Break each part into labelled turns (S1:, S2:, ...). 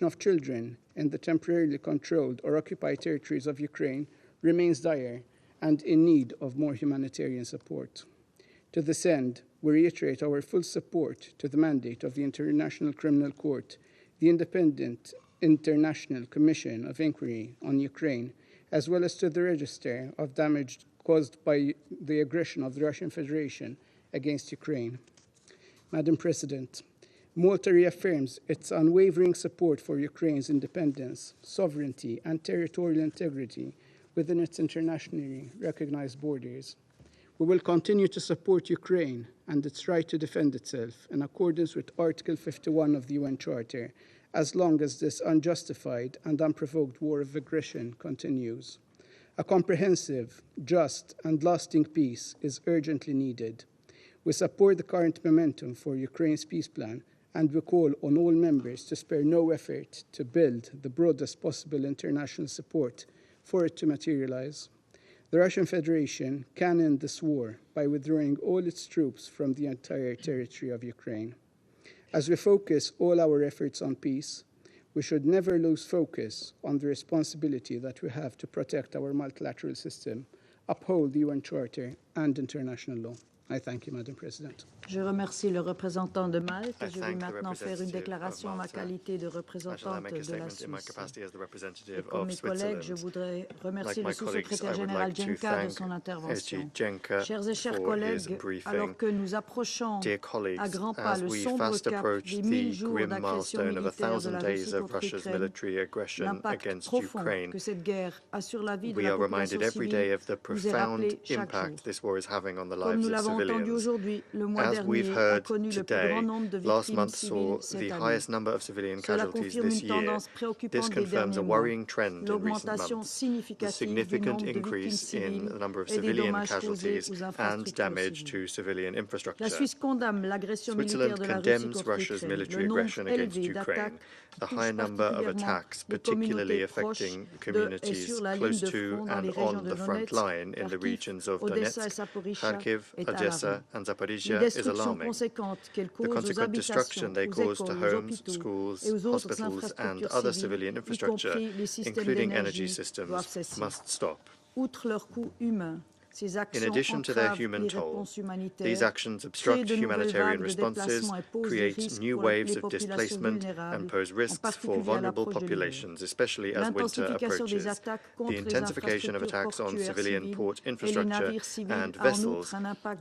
S1: situation of children in the temporarily controlled or occupied territories of Ukraine remains dire and in need of more humanitarian support. To this end, we reiterate our full support to the mandate of the International Criminal Court, the Independent International Commission of Inquiry on Ukraine, as well as to the register of damage caused by the aggression of the Russian Federation against Ukraine. Madam President, Malta reaffirms its unwavering support for Ukraine's independence, sovereignty, and territorial integrity within its internationally recognized borders. We will continue to support Ukraine and its right to defend itself in accordance with Article 51 of the UN Charter, as long as this unjustified and unprovoked war of aggression continues. A comprehensive, just, and lasting peace is urgently needed. We support the current momentum for Ukraine's peace plan, and we call on all members to spare no effort to build the broadest possible international support for it to materialize. The Russian Federation can end this war by withdrawing all its troops from the entire territory of Ukraine. As we focus all our efforts on peace, we should never lose focus on the responsibility that we have to protect our multilateral system, uphold the UN Charter and international law. I thank you, Madam President.
S2: Je remercie le représentant de Malte. Je vais maintenant faire une déclaration en ma qualité de représentante de la Suisse. Et comme mes collègues, je voudrais remercier le sous-secrétaire général Jenka de son intervention. Chers et chers collègues, alors que nous approchons à grands pas le sombre cap des 1000 jours d'agression militaire de la Russie contre l'Ukraine, l'impact profond que cette guerre a sur la vie de la population civile nous est rappelé chaque jour. Comme nous l'avons entendu aujourd'hui, le mois dernier a connu le plus grand nombre de victimes civiles cette année. Cela confirme une tendance préoccupante des derniers mois, l'augmentation significative du nombre de victimes civiles et des dommages causés aux infrastructures civiles. La Suisse condamne l'agression militaire de la Russie contre l'Ukraine. Le nombre élevé d'attaques touche particulièrement les communautés proches de et sur la ligne de front dans les régions de Donetsk, Kharkiv, Odessa et Zaporizhzhia est alarmant. Une destruction conséquente qu'elle cause aux habitations, aux écoles, aux hôpitaux et aux autres infrastructures civiles, y compris les systèmes d'énergie, doivent cesser. Outre leur coût humain, ces actions entravent les réponses humanitaires,
S3: these actions obstruct humanitarian responses, create new waves of displacement, and pose risks for vulnerable populations, especially as winter approaches. The intensification of attacks on civilian port infrastructure and vessels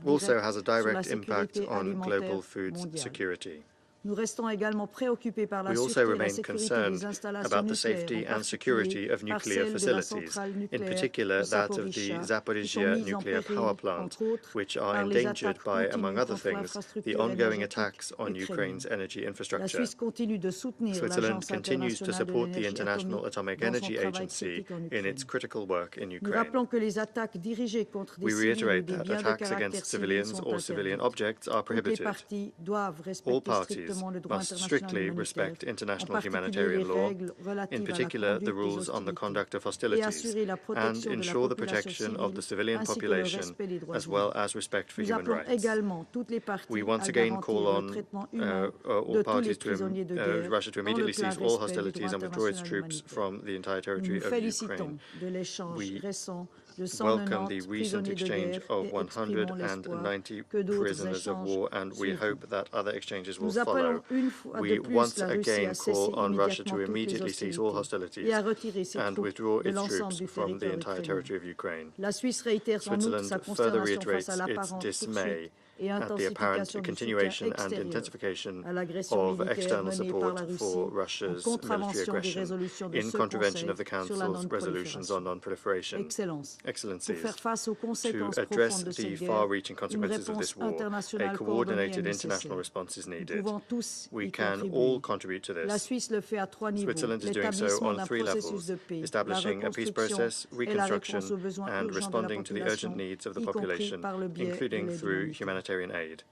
S3: also has a direct impact on global food security.
S2: Nous restons également préoccupés par la
S3: We
S2: sûreté
S3: also
S2: et la
S3: remain
S2: sécurité
S3: concerned
S2: des installations
S3: about the
S2: nucléaires,
S3: safety
S2: en
S3: and security
S2: particulier
S3: of
S2: par
S3: nuclear
S2: celle de la
S3: facilities,
S2: centrale
S3: in
S2: nucléaire
S3: particular
S2: de
S3: that of the
S2: Zaporizhzhia,
S3: Zaporizhzhia
S2: qui sont mises en
S3: nuclear
S2: péril,
S3: power plant,
S2: entre autres,
S3: which are
S2: par les
S3: endangered
S2: attaques
S3: by, among
S2: continues
S3: other
S2: contre
S3: things, the
S2: l'infrastructure
S3: ongoing
S2: énergétique
S3: attacks on
S2: ukrainienne.
S3: Ukraine's energy
S2: La
S3: infrastructure.
S2: Suisse continue de soutenir
S3: Switzerland
S2: l'Agence
S3: continues to
S2: internationale de
S3: support the
S2: l'énergie
S3: International Atomic
S2: atomique dans son
S3: Energy
S2: travail
S3: Agency
S2: critique en
S3: in
S2: Ukraine.
S3: its critical work in
S2: Nous
S3: Ukraine.
S2: rappelons que les attaques dirigées contre des
S3: We
S2: civils ou
S3: reiterate
S2: des
S3: that
S2: biens de
S3: attacks
S2: caractère
S3: against
S2: civil
S3: civilians
S2: sont
S3: or civilian
S2: interdites.
S3: objects are
S2: Toutes les
S3: prohibited.
S2: parties doivent
S3: All
S2: respecter
S3: parties
S2: strictement le droit
S3: must
S2: international
S3: strictly
S2: humanitaire,
S3: respect
S2: en
S3: international
S2: particulier
S3: humanitarian
S2: les
S3: law,
S2: règles
S3: in
S2: relatives à la
S3: particular the
S2: conduite des
S3: rules on the
S2: hostilités,
S3: conduct of
S2: et
S3: hostilities,
S2: assurer la
S3: and
S2: protection de la
S3: ensure the
S2: population
S3: protection of the
S2: civile
S3: civilian
S2: ainsi que le
S3: population,
S2: respect des droits
S3: as
S2: humains.
S3: well as respect for
S2: Nous
S3: human
S2: appelons
S3: rights.
S2: également toutes les parties
S3: We once
S2: à
S3: again
S2: garantir
S3: call
S2: le
S3: on
S2: traitement humain
S3: all
S2: de tous les
S3: parties to
S2: prisonniers de guerre
S3: Russia to
S2: dans le
S3: immediately
S2: plein
S3: cease all
S2: respect du
S3: hostilities
S2: droit
S3: and withdraw its
S2: international
S3: troops
S2: humanitaire.
S3: from the entire
S2: Nous
S3: territory
S2: nous
S3: of
S2: félicitons
S3: Ukraine.
S2: de l'échange
S3: We
S2: récent de
S3: welcome the
S2: 190
S3: recent
S2: prisonniers de
S3: exchange
S2: guerre
S3: of
S2: et exprimons l'espoir
S3: 190
S2: que d'autres
S3: prisoners of
S2: échanges
S3: war, and we
S2: suivront.
S3: hope that other exchanges will
S2: Nous appelons
S3: follow.
S2: une fois de
S3: We
S2: plus
S3: once
S2: la Russie
S3: again
S2: à cesser
S3: call on Russia
S2: immédiatement
S3: to
S2: toutes les
S3: immediately cease all
S2: hostilités
S3: hostilities
S2: et à retirer ses
S3: and
S2: troupes
S3: withdraw
S2: de
S3: its
S2: l'ensemble
S3: troops
S2: du
S3: from the
S2: territoire
S3: entire
S2: ukrainien.
S3: territory of Ukraine.
S2: La Suisse réitère en outre
S3: Switzerland
S2: sa
S3: further
S2: consternation face
S3: reiterates
S2: à
S3: its
S2: l'apparente
S3: dismay
S2: poursuite et
S3: at the apparent
S2: intensification du soutien
S3: continuation and
S2: extérieur
S3: intensification
S2: à l'agression
S3: of
S2: militaire
S3: external
S2: menée par
S3: support
S2: la Russie
S3: for
S2: en
S3: Russia's military
S2: contravention des
S3: aggression,
S2: résolutions de
S3: in
S2: ce
S3: contravention
S2: Conseil
S3: of the
S2: sur la
S3: Council's resolutions on
S2: non-prolifération.
S3: non-proliferation.
S2: Excellences, pour
S3: Excellencies,
S2: faire face aux
S3: to
S2: conséquences
S3: address
S2: profondes de
S3: the
S2: cette guerre,
S3: far-reaching
S2: une
S3: consequences of
S2: réponse
S3: this war, a
S2: internationale coordonnée est
S3: coordinated international
S2: nécessaire.
S3: response is
S2: Nous
S3: needed.
S2: pouvons tous
S3: We
S2: y
S3: can
S2: contribuer.
S3: all contribute to
S2: La
S3: this.
S2: Suisse le fait à 3 niveaux,
S3: Switzerland is doing so
S2: l'établissement
S3: on
S2: d'un
S3: 3
S2: processus
S3: levels,
S2: de paix, la
S3: establishing a peace
S2: reconstruction
S3: process,
S2: et la
S3: reconstruction,
S2: réponse aux besoins
S3: and
S2: urgents de la
S3: responding to the urgent
S2: population,
S3: needs of the
S2: y compris
S3: population,
S2: par le biais de
S3: including
S2: l'aide
S3: through
S2: humanitaire.
S3: humanitarian aid.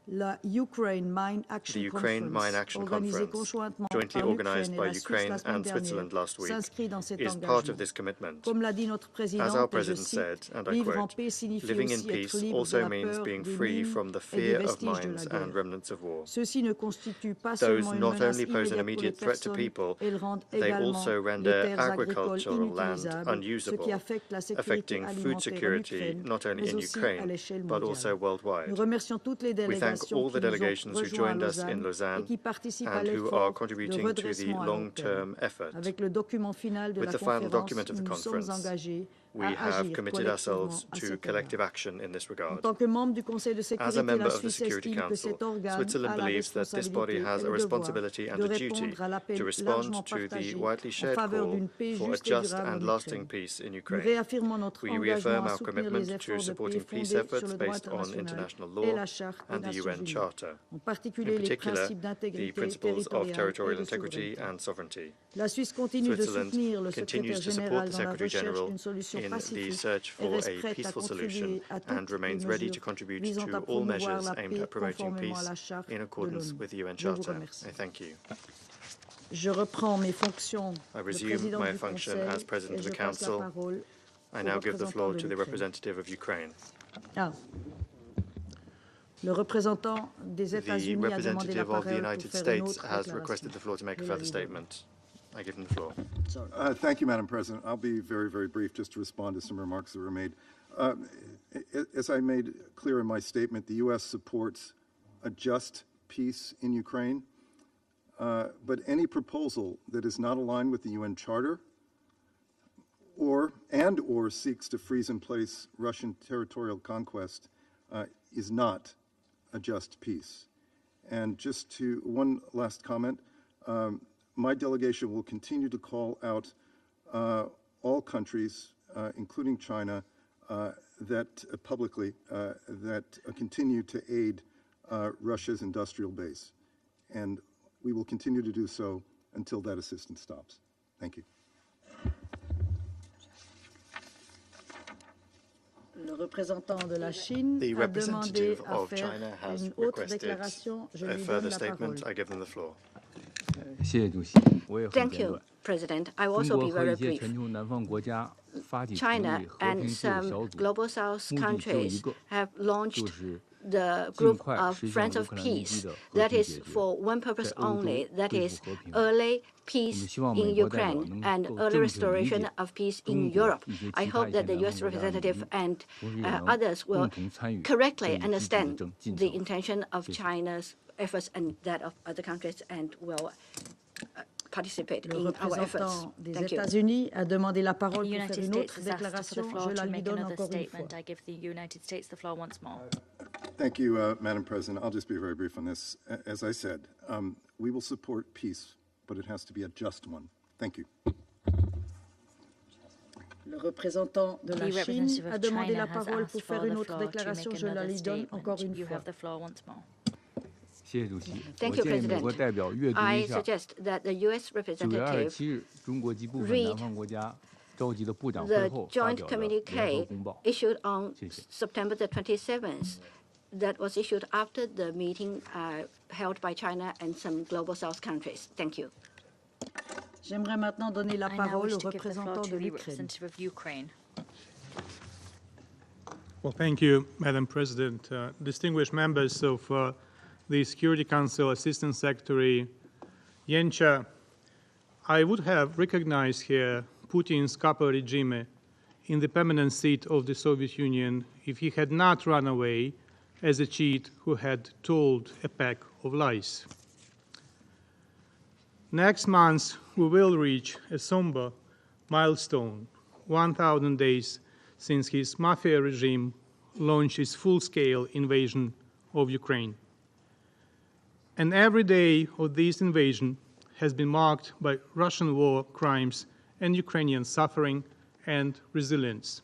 S2: La Ukraine Mine
S3: The Ukraine Mine Action Conference, jointly organized by Ukraine and Switzerland last week, is part of this commitment. As our President said, and I quote, "Living in peace also means being free from the fear of mines and remnants of war." Those not only pose an immediate threat to people, they also render agricultural land unusable, affecting food security not only in Ukraine, but also worldwide. We thank all the delegations who joined us in Lausanne and who are contributing to the long-term effort. With the final document of the conference, we have committed ourselves to collective action in this regard. As a member of the Security Council, Switzerland believes that this body has a responsibility and a duty to respond to the widely shared call for a just and lasting peace in Ukraine. We reaffirm our commitment to supporting peace efforts based on international law and the UN Charter, in particular the principles of territorial integrity and sovereignty. Switzerland continues to support the Secretary-General in the search for a peaceful solution and remains ready to contribute to all measures aimed at promoting peace in accordance with the UN Charter. I thank you. I resume my function as President of the Council. I now give the floor to the representative of Ukraine.
S2: Le représentant des États-Unis
S3: a demandé la parole. The representative of the United States has requested the floor to make a further statement. I give him the floor.
S4: Thank you, Madam President. I'll be very, very brief just to respond to some remarks that were made. As I made clear in my statement, the U.S. supports a just peace in Ukraine, but any proposal that is not aligned with the UN Charter or seeks to freeze in place Russian territorial conquest is not a just peace. And just to one last comment, my delegation will continue to call out all countries, including China, that publicly that continue to aid Russia's industrial base, and we will continue to do so until that assistance stops. Thank you.
S2: Le représentant de la Chine a demandé à faire une autre déclaration. Je lui donne la parole.
S3: I give them the floor.
S5: Thank you, President. I will also be very brief. China and some Global South countries have launched the group of Friends of Peace that is for one purpose only, that is early peace in Ukraine and early restoration of peace in Europe. I hope that the U.S. representative and others will correctly understand the intention of China's efforts and that of other countries and will participate in our efforts. Thank you.
S2: États-Unis a demandé la parole pour faire une autre déclaration. Je la lui donne encore une fois.
S6: I give the United States the floor once more.
S4: Thank you, Madam President. I'll just be very brief on this. As I said, we will support peace, but it has to be a just one. Thank you.
S2: Le représentant de la Chine a demandé la parole pour faire une autre déclaration. Je la lui donne encore une fois.
S5: Thank you, President. I suggest that the U.S. representative read the joint communique issued on September the 27th that was issued after the meeting held by China and some Global South countries. Thank you.
S2: J'aimerais maintenant donner la parole au représentant de l'Ukraine.
S7: Well, thank you, Madam President. Distinguished members of the Security Council, Assistant Secretary Yencha, I would have recognized here Putin's copper regime in the permanent seat of the Soviet Union if he had not run away as a cheat who had told a pack of lies. Next month, we will reach a somber milestone, 1,000 days since his mafia regime launched its full-scale invasion of Ukraine. And every day of this invasion has been marked by Russian war crimes and Ukrainian suffering and resilience.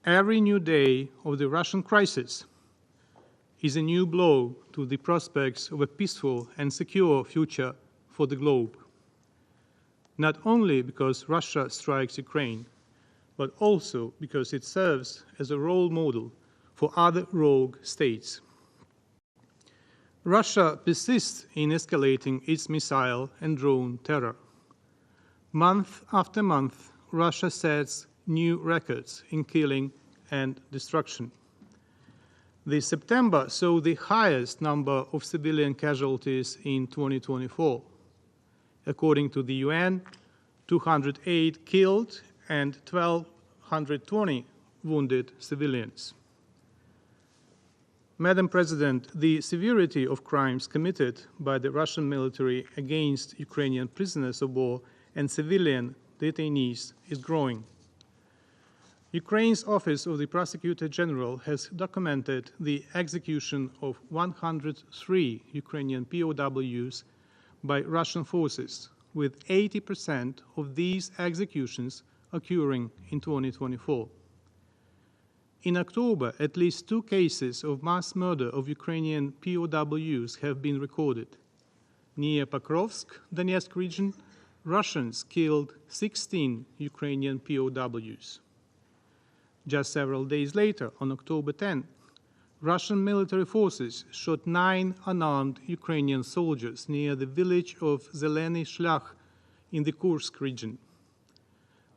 S7: Every new day of the Russian crisis is a new blow to the prospects of a peaceful and secure future for the globe, not only because Russia strikes Ukraine, but also because it serves as a role model for other rogue states. Russia persists in escalating its missile and drone terror. Month after month, Russia sets new records in killing and destruction. The September saw the highest number of civilian casualties in 2024. According to the UN, 208 killed and 1,220 wounded civilians. Madam President, the severity of crimes committed by the Russian military against Ukrainian prisoners of war and civilian detainees is growing. Ukraine's Office of the Prosecutor General has documented the execution of 103 Ukrainian POWs by Russian forces, with 80% of these executions occurring in 2024. In October, at least 2 cases of mass murder of Ukrainian POWs have been recorded. Near Pokrovsk, Donetsk region, Russians killed 16 Ukrainian POWs. Just several days later, on October 10, Russian military forces shot 9 unarmed Ukrainian soldiers near the village of Zeleny Shlях in the Kursk region.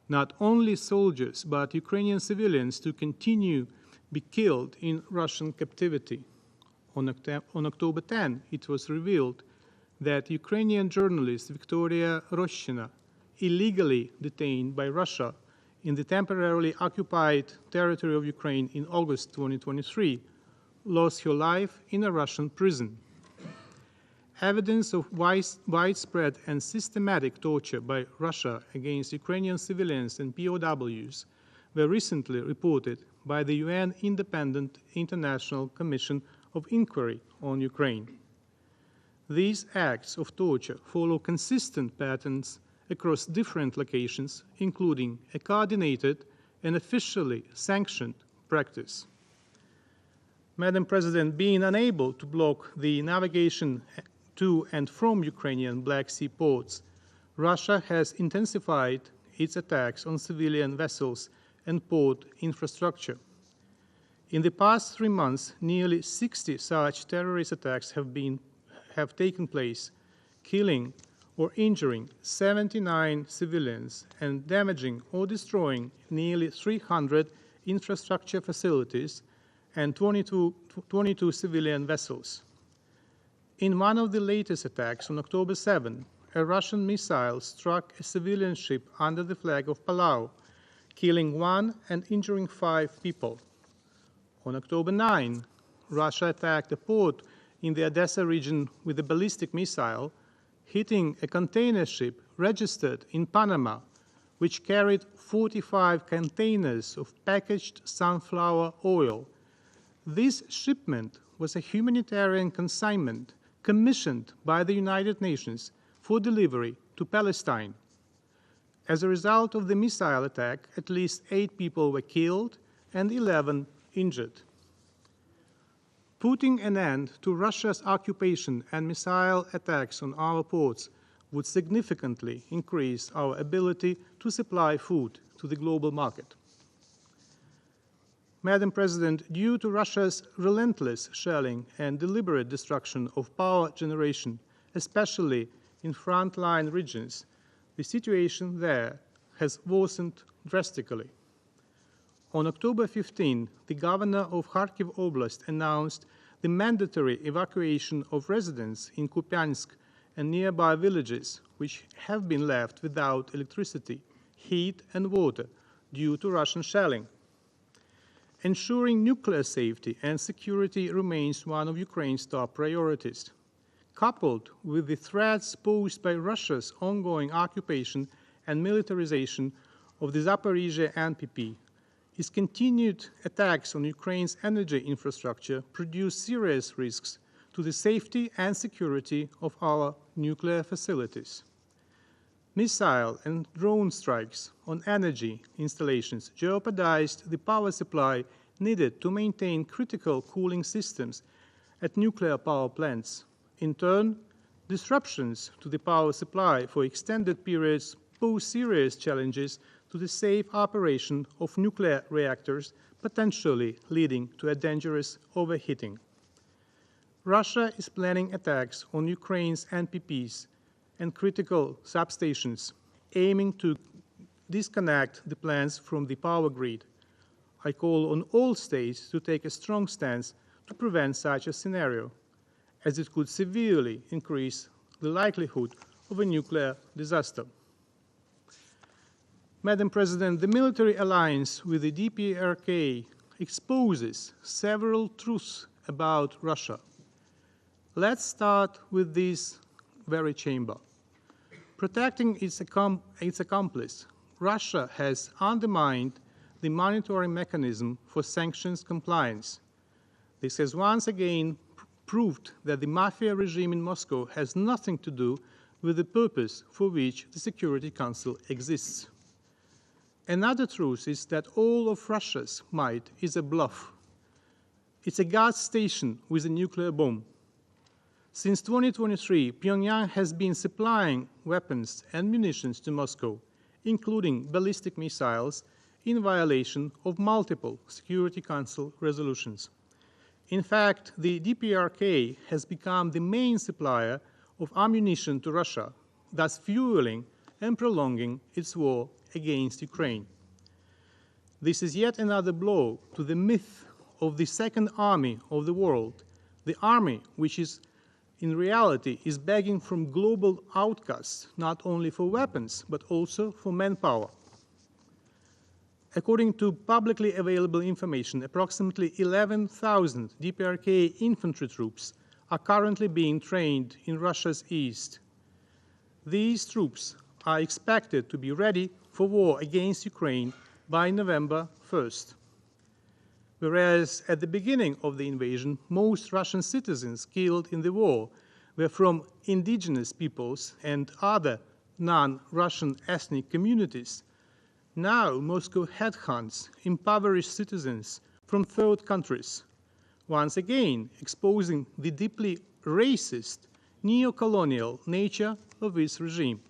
S7: Not only soldiers, but Ukrainian civilians to continue be killed in Russian captivity. On October 10, it was revealed that Ukrainian journalist Victoria Roshchina, illegally detained by Russia in the temporarily occupied territory of Ukraine in August 2023, lost her life in a Russian prison. Evidence of widespread and systematic torture by Russia against Ukrainian civilians and POWs were recently reported by the UN Independent International Commission of Inquiry on Ukraine. These acts of torture follow consistent patterns across different locations, including a coordinated and officially sanctioned practice. Madam President, being unable to block the navigation to and from Ukrainian Black Sea ports, Russia has intensified its attacks on civilian vessels and port infrastructure. In the past 3 months, nearly 60 such terrorist attacks have taken place, killing or injuring 79 civilians and damaging or destroying nearly 300 infrastructure facilities and 22 civilian vessels. In one of the latest attacks on October 7, a Russian missile struck a civilian ship under the flag of Palau, killing 1 and injuring 5 people. On October 9, Russia attacked a port in the Odessa region with a ballistic missile, hitting a container ship registered in Panama, which carried 45 containers of packaged sunflower oil. This shipment was a humanitarian consignment commissioned by the United Nations for delivery to Palestine. As a result of the missile attack, at least 8 people were killed and 11 injured. Putting an end to Russia's occupation and missile attacks on our ports would significantly increase our ability to supply food to the global market. Madam President, due to Russia's relentless shelling and deliberate destruction of power generation, especially in frontline regions, the situation there has worsened drastically. On October 15, the governor of Kharkiv Oblast announced the mandatory evacuation of residents in Kupiansk and nearby villages, which have been left without electricity, heat, and water due to Russian shelling. Ensuring nuclear safety and security remains one of Ukraine's top priorities. Coupled with the threats posed by Russia's ongoing occupation and militarization of the Zaporizhzhia NPP, its continued attacks on Ukraine's energy infrastructure produce serious risks to the safety and security of our nuclear facilities. Missile and drone strikes on energy installations jeopardized the power supply needed to maintain critical cooling systems at nuclear power plants. In turn, disruptions to the power supply for extended periods pose serious challenges to the safe operation of nuclear reactors, potentially leading to a dangerous overheating. Russia is planning attacks on Ukraine's NPPs and critical substations, aiming to disconnect the plants from the power grid. I call on all states to take a strong stance to prevent such a scenario, as it could severely increase the likelihood of a nuclear disaster. Madam President, the military alliance with the DPRK exposes several truths about Russia. Let's start with this very chamber. Protecting its accomplice, Russia has undermined the monitoring mechanism for sanctions compliance. This has once again proved that the mafia regime in Moscow has nothing to do with the purpose for which the Security Council exists. Another truth is that all of Russia's might is a bluff. It's a gas station with a nuclear bomb. Since 2023, Pyongyang has been supplying weapons and munitions to Moscow, including ballistic missiles, in violation of multiple Security Council resolutions. In fact, the DPRK has become the main supplier of ammunition to Russia, thus fueling and prolonging its war against Ukraine. This is yet another blow to the myth of the second army of the world, the army which is in reality is begging from global outcasts not only for weapons but also for manpower. According to publicly available information, approximately 11,000 DPRK infantry troops are currently being trained in Russia's east. These troops are expected to be ready for war against Ukraine by November 1st. Whereas at the beginning of the invasion, most Russian citizens killed in the war were from indigenous peoples and other non-Russian ethnic communities, now Moscow headhunts impoverished citizens from third countries, once again exposing the deeply racist, neo-colonial nature of its regime.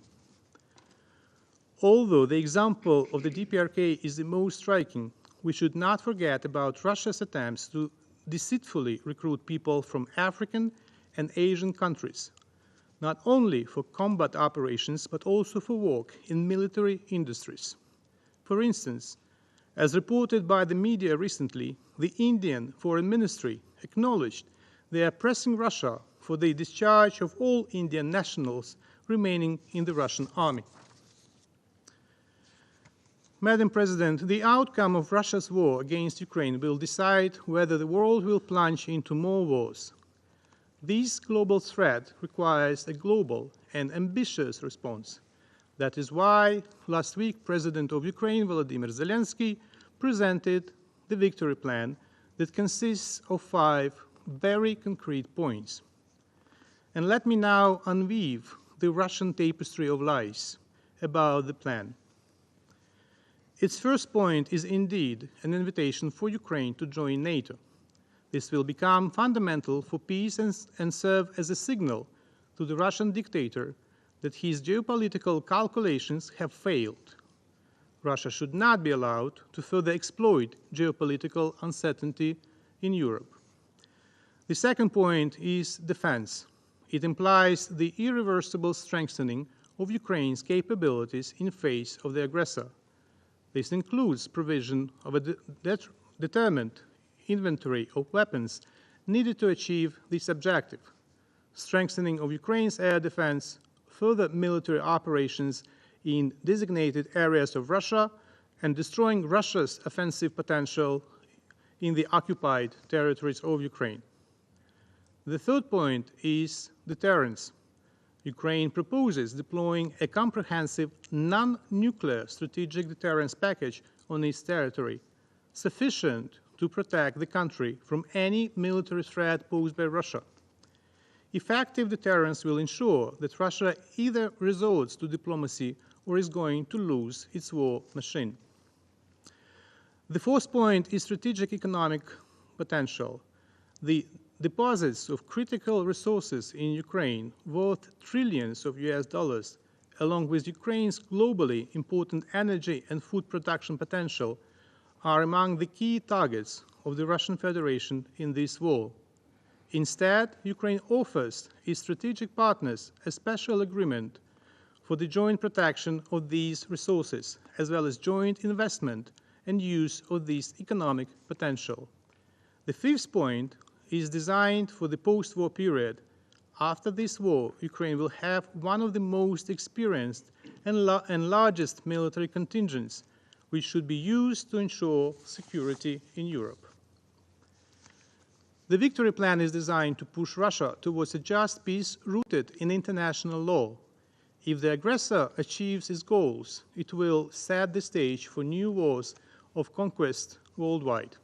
S7: Although the example of the DPRK is the most striking, we should not forget about Russia's attempts to deceitfully recruit people from African and Asian countries, not only for combat operations, but also for work in military industries. For instance, as reported by the media recently, the Indian Foreign Ministry acknowledged they are pressing Russia for the discharge of all Indian nationals remaining in the Russian army. Madam President, the outcome of Russia's war against Ukraine will decide whether the world will plunge into more wars. This global threat requires a global and ambitious response. That is why last week President of Ukraine, Volodymyr Zelensky, presented the victory plan that consists of 5 very concrete points. And let me now unweave the Russian tapestry of lies about the plan. Its first point is indeed an invitation for Ukraine to join NATO. This will become fundamental for peace and serve as a signal to the Russian dictator that his geopolitical calculations have failed. Russia should not be allowed to further exploit geopolitical uncertainty in Europe. The second point is defense. It implies the irreversible strengthening of Ukraine's capabilities in face of the aggressor. This includes provision of a determined inventory of weapons needed to achieve this objective, strengthening of Ukraine's air defense, further military operations in designated areas of Russia, and destroying Russia's offensive potential in the occupied territories of Ukraine. The third point is deterrence. Ukraine proposes deploying a comprehensive non-nuclear strategic deterrence package on its territory, sufficient to protect the country from any military threat posed by Russia. Effective deterrence will ensure that Russia either resorts to diplomacy or is going to lose its war machine. The fourth point is strategic economic potential. The deposits of critical resources in Ukraine worth trillions of US dollars, along with Ukraine's globally important energy and food production potential, are among the key targets of the Russian Federation in this war. Instead, Ukraine offers its strategic partners a special agreement for the joint protection of these resources, as well as joint investment and use of this economic potential. The fifth point is designed for the post-war period. After this war, Ukraine will have one of the most experienced and largest military contingents, which should be used to ensure security in Europe. The victory plan is designed to push Russia towards a just peace rooted in international law. If the aggressor achieves its goals, it will set the stage for new wars of conquest worldwide.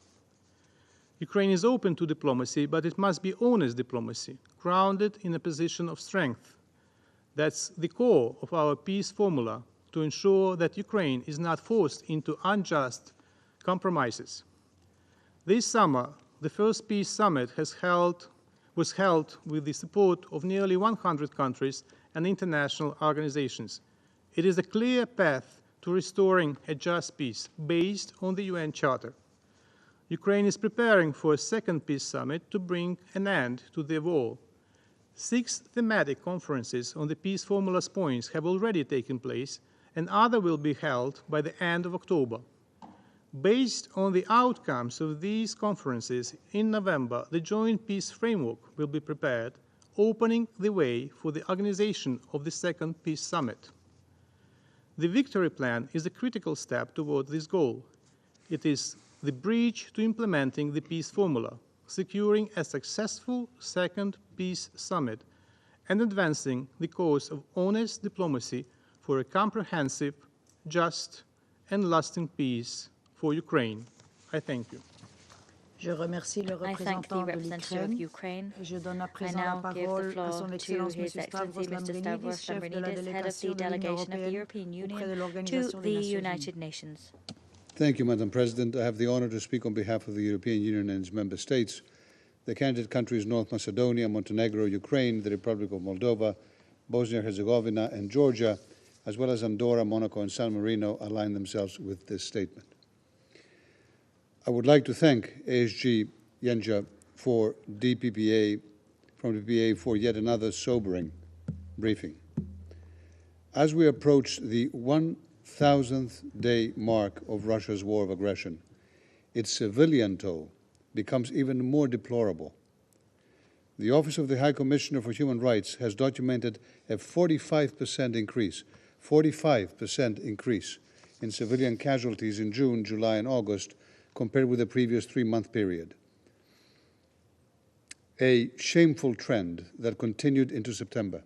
S7: Ukraine is open to diplomacy, but it must be honest diplomacy, grounded in a position of strength. That's the core of our peace formula, to ensure that Ukraine is not forced into unjust compromises. This summer, the first peace summit was held with the support of nearly 100 countries and international organizations. It is a clear path to restoring a just peace based on the UN Charter. Ukraine is preparing for a second peace summit to bring an end to the war. 6 thematic conferences on the peace formula's points have already taken place, and others will be held by the end of October. Based on the outcomes of these conferences, in November, the joint peace framework will be prepared, opening the way for the organization of the second peace summit. The victory plan is a critical step toward this goal. It is the bridge to implementing the peace formula, securing a successful second peace summit, and advancing the cause of honest diplomacy for a comprehensive, just, and lasting peace for Ukraine. I thank you.
S2: Je remercie le représentant de l'Ukraine. Je donne à présent la parole à son Excellence M. Stavros Lambrinidis, chef de la délégation de l'Union européenne auprès de l'Organisation des Nations Unies.
S8: Thank you, Madam President. I have the honor to speak on behalf of the European Union and its member states. The candidate countries North Macedonia, Montenegro, Ukraine, the Republic of Moldova, Bosnia-Herzegovina, and Georgia, as well as Andorra, Monaco, and San Marino, align themselves with this statement. I would like to thank ASG Yenja from DPPA for yet another sobering briefing. As we approach the 1,000th day mark of Russia's war of aggression, its civilian toll becomes even more deplorable. The Office of the High Commissioner for Human Rights has documented a 45% increase in civilian casualties in June, July, and August compared with the previous 3-month period. A shameful trend that continued into September.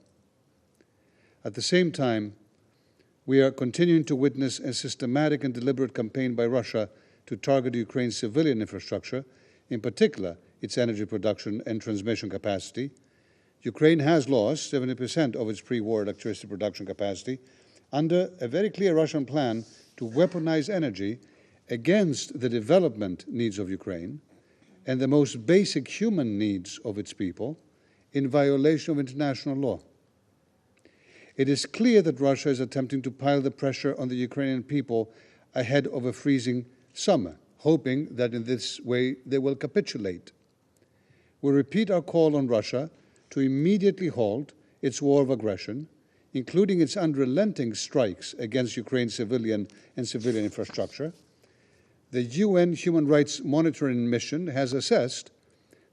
S8: At the same time, we are continuing to witness a systematic and deliberate campaign by Russia to target Ukraine's civilian infrastructure, in particular its energy production and transmission capacity. Ukraine has lost 70% of its pre-war electricity production capacity under a very clear Russian plan to weaponize energy against the development needs of Ukraine and the most basic human needs of its people in violation of international law. It is clear that Russia is attempting to pile the pressure on the Ukrainian people ahead of a freezing summer, hoping that in this way they will capitulate. We repeat our call on Russia to immediately halt its war of aggression, including its unrelenting strikes against Ukraine's civilian and civilian infrastructure. The UN Human Rights Monitoring Mission has assessed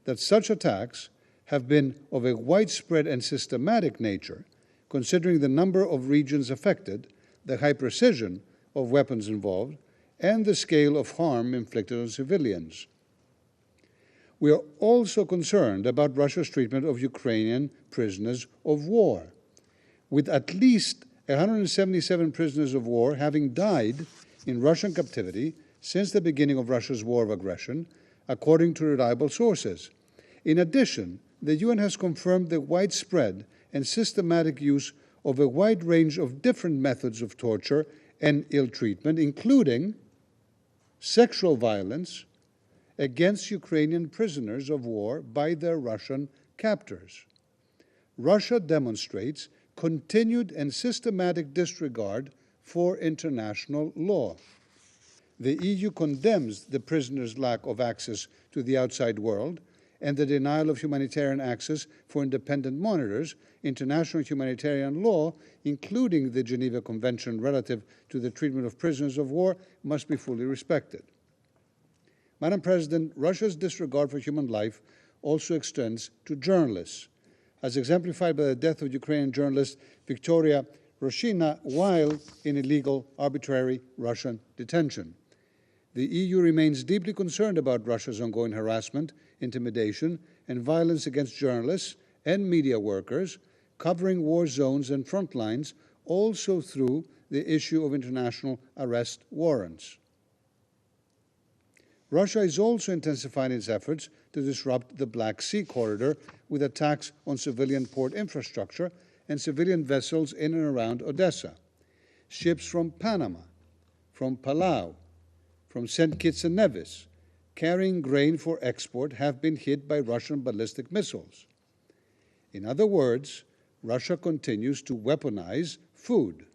S8: that such attacks have been of a widespread and systematic nature, considering the number of regions affected, the high precision of weapons involved, and the scale of harm inflicted on civilians. We are also concerned about Russia's treatment of Ukrainian prisoners of war, with at least 177 prisoners of war having died in Russian captivity since the beginning of Russia's war of aggression, according to reliable sources. In addition, the UN has confirmed the widespread and systematic use of a wide range of different methods of torture and ill treatment, including sexual violence against Ukrainian prisoners of war by their Russian captors. Russia demonstrates continued and systematic disregard for international law. The EU condemns the prisoners' lack of access to the outside world and the denial of humanitarian access for independent monitors, international humanitarian law, including the Geneva Convention relative to the treatment of prisoners of war, must be fully respected. Madam President, Russia's disregard for human life also extends to journalists, as exemplified by the death of Ukrainian journalist Victoria Roshina while in illegal, arbitrary Russian detention. The EU remains deeply concerned about Russia's ongoing harassment, intimidation, and violence against journalists and media workers, covering war zones and front lines, also through the issue of international arrest warrants. Russia is also intensifying its efforts to disrupt the Black Sea corridor with attacks on civilian port infrastructure and civilian vessels in and around Odessa. Ships from Panama, from Palau, from St. Kitts and Nevis, carrying grain for export, have been hit by Russian ballistic missiles. In other words, Russia continues to weaponize food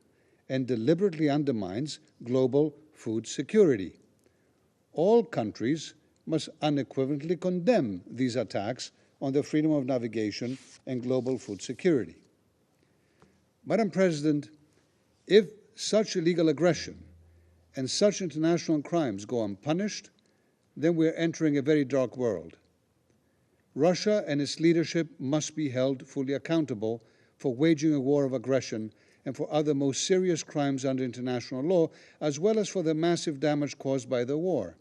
S8: and deliberately undermines global food security. All countries must unequivocally condemn these attacks on the freedom of navigation and global food security. Madam President, if such illegal aggression and such international crimes go unpunished, then we're entering a very dark world. Russia and its leadership must be held fully accountable for waging a war of aggression and for other most serious crimes under international law, as well as for the massive damage caused by the war.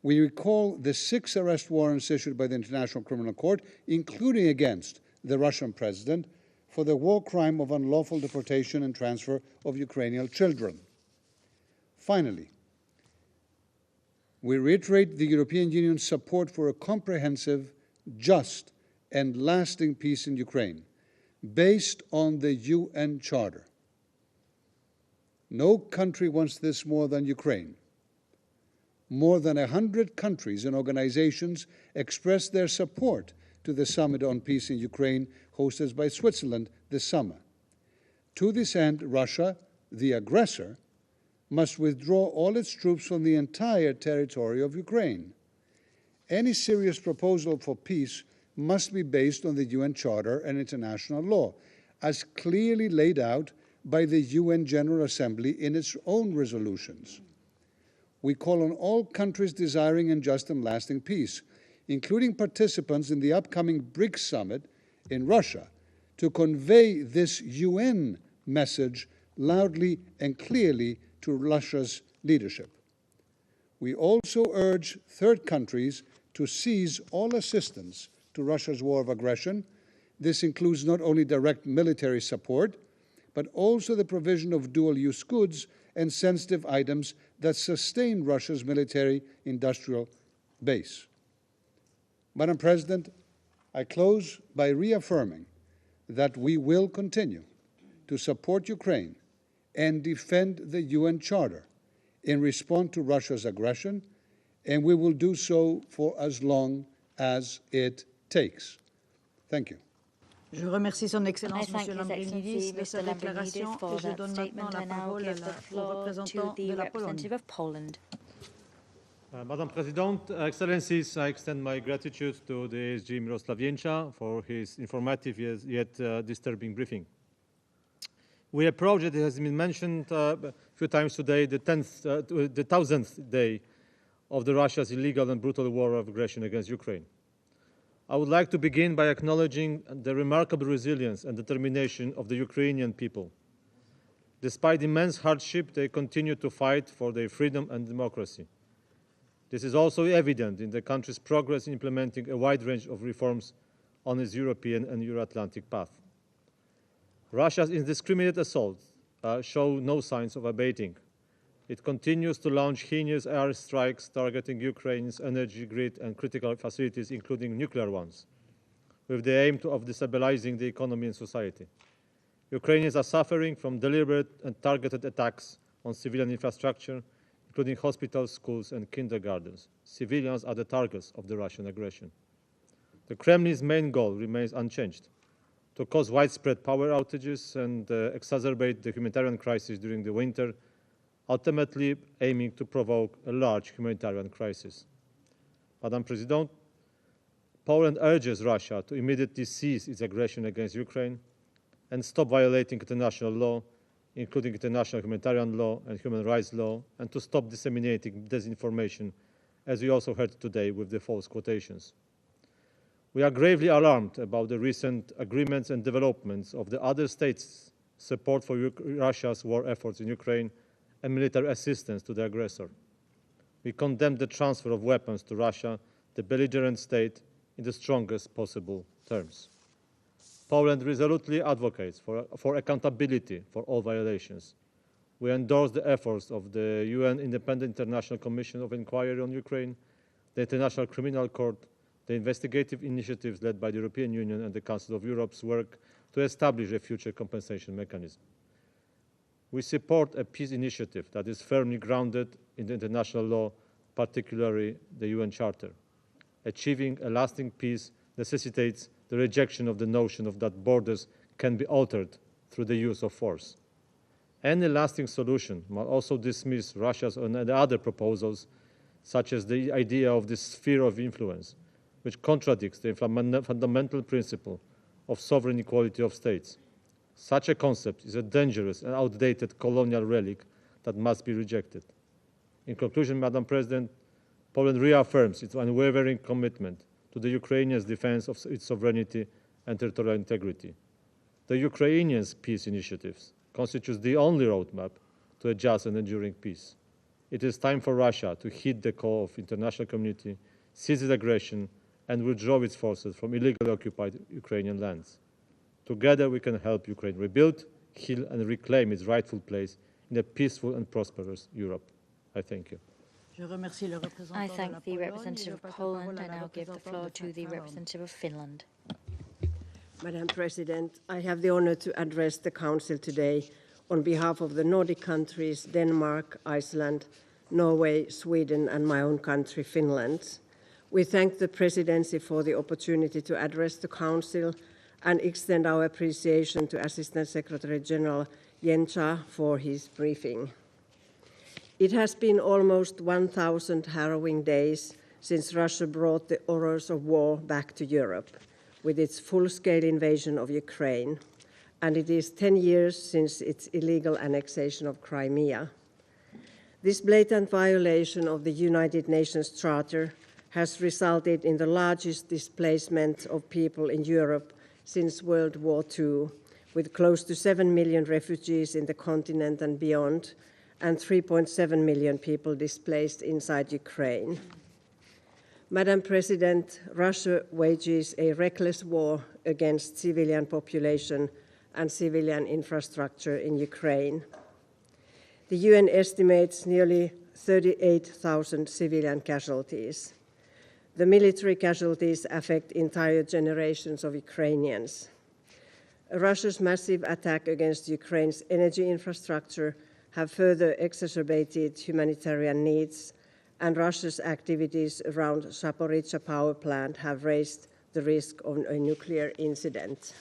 S8: We recall the 6 arrest warrants issued by the International Criminal Court, including against the Russian president, for the war crime of unlawful deportation and transfer of Ukrainian children. Finally, we reiterate the European Union's support for a comprehensive, just, and lasting peace in Ukraine, based on the UN Charter. No country wants this more than Ukraine. More than 100 countries and organizations expressed their support to the Summit on Peace in Ukraine hosted by Switzerland this summer. To this end, Russia, the aggressor, must withdraw all its troops from the entire territory of Ukraine. Any serious proposal for peace must be based on the UN Charter and international law, as clearly laid out by the UN General Assembly in its own resolutions. We call on all countries desiring and just and lasting peace, including participants in the upcoming BRICS summit in Russia, to convey this UN message loudly and clearly to Russia's leadership. We also urge third countries to cease all assistance to Russia's war of aggression. This includes not only direct military support, but also the provision of dual-use goods and sensitive items that sustain Russia's military-industrial base. Madam President, I close by reaffirming that we will continue to support Ukraine and defend the UN Charter in response to Russia's aggression, and we will do so for as long as it takes. Thank you.
S2: Je remercie Son Excellence, Monsieur Lambrinidis, de sa déclaration et je donne maintenant la parole au représentant de la Pologne.
S9: Madam President, Excellencies, I extend my gratitude to the ASG Mirosław Jęcza for his informative yet disturbing briefing. We approach, it has been mentioned a few times today, the 1000th day of Russia's illegal and brutal war of aggression against Ukraine. I would like to begin by acknowledging the remarkable resilience and determination of the Ukrainian people. Despite immense hardship, they continue to fight for their freedom and democracy. This is also evident in the country's progress in implementing a wide range of reforms on its European and Euro-Atlantic path. Russia's indiscriminate assaults show no signs of abating. It continues to launch heinous air strikes targeting Ukraine's energy grid and critical facilities, including nuclear ones, with the aim of destabilizing the economy and society. Ukrainians are suffering from deliberate and targeted attacks on civilian infrastructure, including hospitals, schools, and kindergartens. Civilians are the targets of the Russian aggression. The Kremlin's main goal remains unchanged: to cause widespread power outages and exacerbate the humanitarian crisis during the winter, ultimately aiming to provoke a large humanitarian crisis. Madam President, Poland urges Russia to immediately cease its aggression against Ukraine and stop violating international law, including international humanitarian law and human rights law, and to stop disseminating disinformation, as we also heard today with the false quotations. We are gravely alarmed about the recent agreements and developments of the other states' support for Russia's war efforts in Ukraine and military assistance to the aggressor. We condemn the transfer of weapons to Russia, the belligerent state, in the strongest possible terms. Poland resolutely advocates for accountability for all violations. We endorse the efforts of the UN Independent International Commission of Inquiry on Ukraine, the International Criminal Court, the investigative initiatives led by the European Union and the Council of Europe's work to establish a future compensation mechanism. We support a peace initiative that is firmly grounded in the international law, particularly the UN Charter. Achieving a lasting peace necessitates the rejection of the notion that borders can be altered through the use of force. Any lasting solution must also dismiss Russia's and other proposals, such as the idea of the sphere of influence, which contradicts the fundamental principle of sovereign equality of states. Such a concept is a dangerous and outdated colonial relic that must be rejected. In conclusion, Madam President, Poland reaffirms its unwavering commitment to the Ukrainians' defense of its sovereignty and territorial integrity. The Ukrainians' peace initiatives constitutes the only roadmap to a just and enduring peace. It is time for Russia to heed the call of the international community, cease its aggression, and withdraw its forces from illegally occupied Ukrainian lands. Together, we can help Ukraine rebuild, heal, and reclaim its rightful place in a peaceful and prosperous Europe. I thank you.
S6: I thank the representative of Poland. I now give the floor to the representative of Finland.
S10: Madam President, I have the honor to address the Council today on behalf of the Nordic countries, Denmark, Iceland, Norway, Sweden, and my own country, Finland. We thank the Presidency for the opportunity to address the Council and extend our appreciation to Assistant Secretary General Jenca for his briefing. It has been almost 1,000 harrowing days since Russia brought the horrors of war back to Europe with its full-scale invasion of Ukraine, and it is 10 years since its illegal annexation of Crimea. This blatant violation of the United Nations Charter has resulted in the largest displacement of people in Europe since World War II, with close to 7 million refugees in the continent and beyond, and 3.7 million people displaced inside Ukraine. Madam President, Russia wages a reckless war against civilian population and civilian infrastructure in Ukraine. The UN estimates nearly 38,000 civilian casualties. The military casualties affect entire generations of Ukrainians. Russia's massive attack against Ukraine's energy infrastructure have further exacerbated humanitarian needs, and Russia's activities around Zaporizhzhia power plant have raised the risk of a nuclear incident.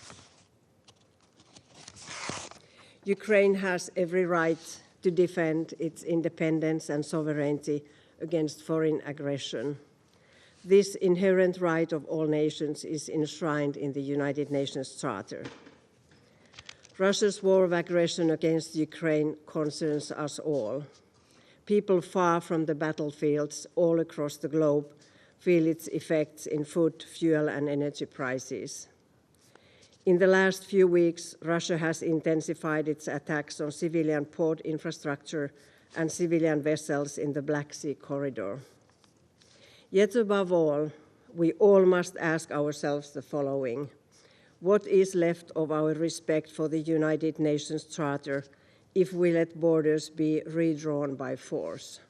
S10: Ukraine has every right to defend its independence and sovereignty against foreign aggression. This inherent right of all nations is enshrined in the United Nations Charter. Russia's war of aggression against Ukraine concerns us all. People far from the battlefields all across the globe feel its effects in food, fuel, and energy prices. In the last few weeks, Russia has intensified its attacks on civilian port infrastructure and civilian vessels in the Black Sea corridor. Yet above all, we all must ask ourselves the following. What is left of our respect for the United Nations Charter if we let borders be redrawn by force?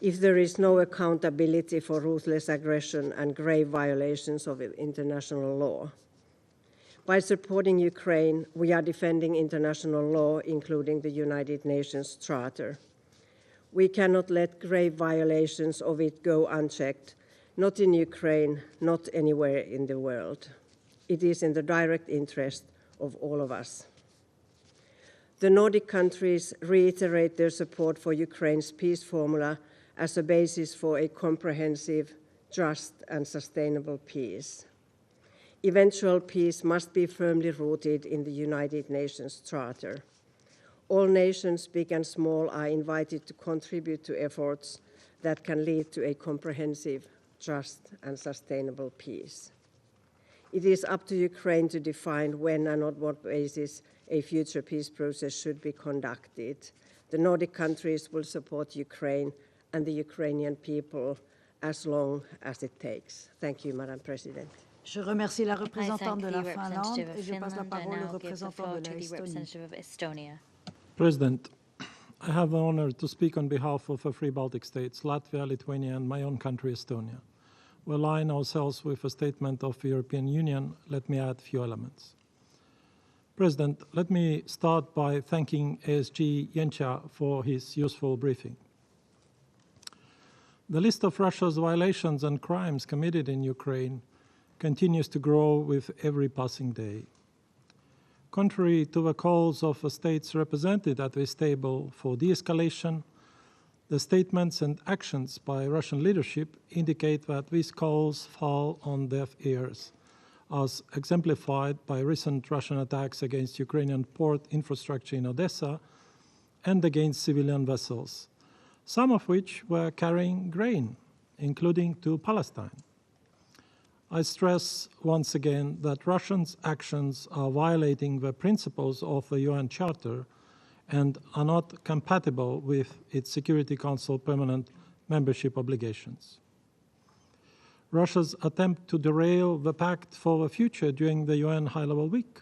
S10: If there is no accountability for ruthless aggression and grave violations of international law? By supporting Ukraine, we are defending international law, including the United Nations Charter. We cannot let grave violations of it go unchecked, not in Ukraine, not anywhere in the world. It is in the direct interest of all of us. The Nordic countries reiterate their support for Ukraine's peace formula as a basis for a comprehensive, just and sustainable peace. Eventual peace must be firmly rooted in the United Nations Charter. All nations, big and small, are invited to contribute to efforts that can lead to a comprehensive, just and sustainable peace. It is up to Ukraine to define when and on what basis a future peace process should be conducted. The Nordic countries will support Ukraine and the Ukrainian people as long as it takes. Thank you, Madam President.
S2: Je remercie la représentante de la Finlande et je passe la parole au représentant de l'Estonie.
S11: President, I have the honor to speak on behalf of the three Baltic states, Latvia, Lithuania, and my own country, Estonia. We align ourselves with a statement of the European Union. Let me add a few elements. President, let me start by thanking ASG Yencha for his useful briefing. The list of Russia's violations and crimes committed in Ukraine continues to grow with every passing day. Contrary to the calls of the states represented at this table for de-escalation, the statements and actions by Russian leadership indicate that these calls fall on deaf ears, as exemplified by recent Russian attacks against Ukrainian port infrastructure in Odessa and against civilian vessels, some of which were carrying grain, including to Palestine. I stress once again that Russia's actions are violating the principles of the UN Charter and are not compatible with its Security Council permanent membership obligations. Russia's attempt to derail the pact for the future during the UN High-Level Week,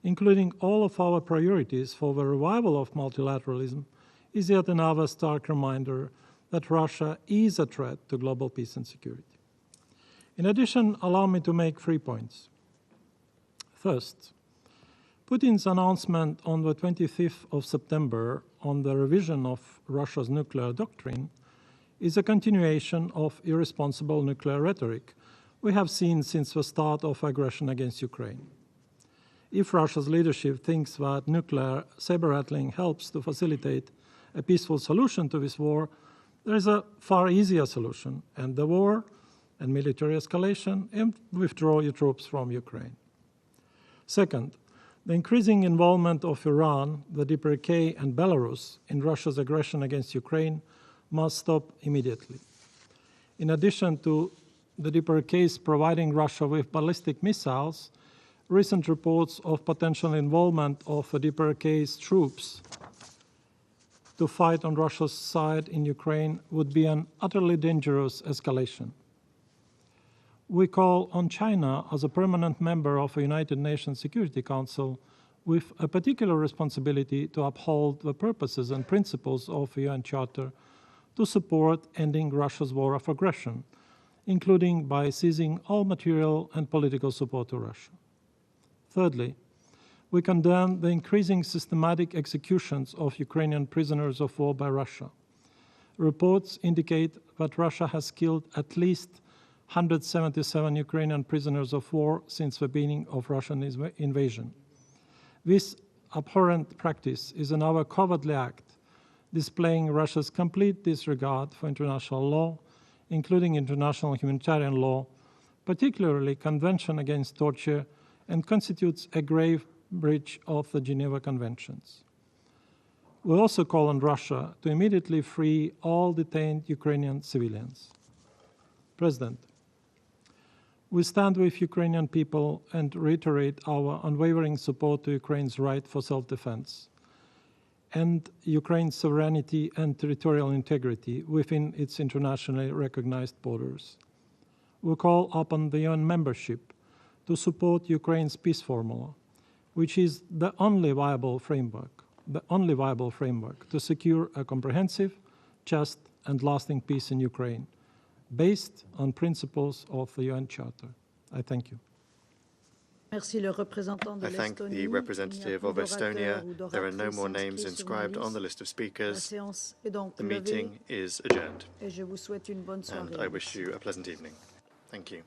S11: including all of our priorities for the revival of multilateralism, is yet another stark reminder that Russia is a threat to global peace and security. In addition, allow me to make 3 points. First, Putin's announcement on the 25th of September on the revision of Russia's nuclear doctrine is a continuation of irresponsible nuclear rhetoric we have seen since the start of aggression against Ukraine. If Russia's leadership thinks that nuclear saber-rattling helps to facilitate a peaceful solution to this war, there is a far easier solution: end the war and military escalation and withdraw your troops from Ukraine. Second, the increasing involvement of Iran, the DPRK, and Belarus in Russia's aggression against Ukraine must stop immediately. In addition to the DPRK's providing Russia with ballistic missiles, recent reports of potential involvement of the DPRK's troops to fight on Russia's side in Ukraine would be an utterly dangerous escalation. We call on China as a permanent member of the United Nations Security Council with a particular responsibility to uphold the purposes and principles of the UN Charter to support ending Russia's war of aggression, including by ceasing all material and political support to Russia. Thirdly, we condemn the increasing systematic executions of Ukrainian prisoners of war by Russia. Reports indicate that Russia has killed at least 177 Ukrainian prisoners of war since the beginning of Russian invasion. This abhorrent practice is another cowardly act, displaying Russia's complete disregard for international law, including international humanitarian law, particularly Convention Against Torture, and constitutes a grave breach of the Geneva Conventions. We also call on Russia to immediately free all detained Ukrainian civilians. President, we stand with Ukrainian people and reiterate our unwavering support to Ukraine's right for self-defense and Ukraine's sovereignty and territorial integrity within its internationally recognized borders. We call upon the UN membership to support Ukraine's peace formula, which is the only viable framework to secure a comprehensive, just, and lasting peace in Ukraine, based on principles of the UN Charter. I thank you.
S3: I thank the representative of Estonia. There are no more names inscribed on the list of speakers. The meeting is adjourned, and I wish you a pleasant evening. Thank you.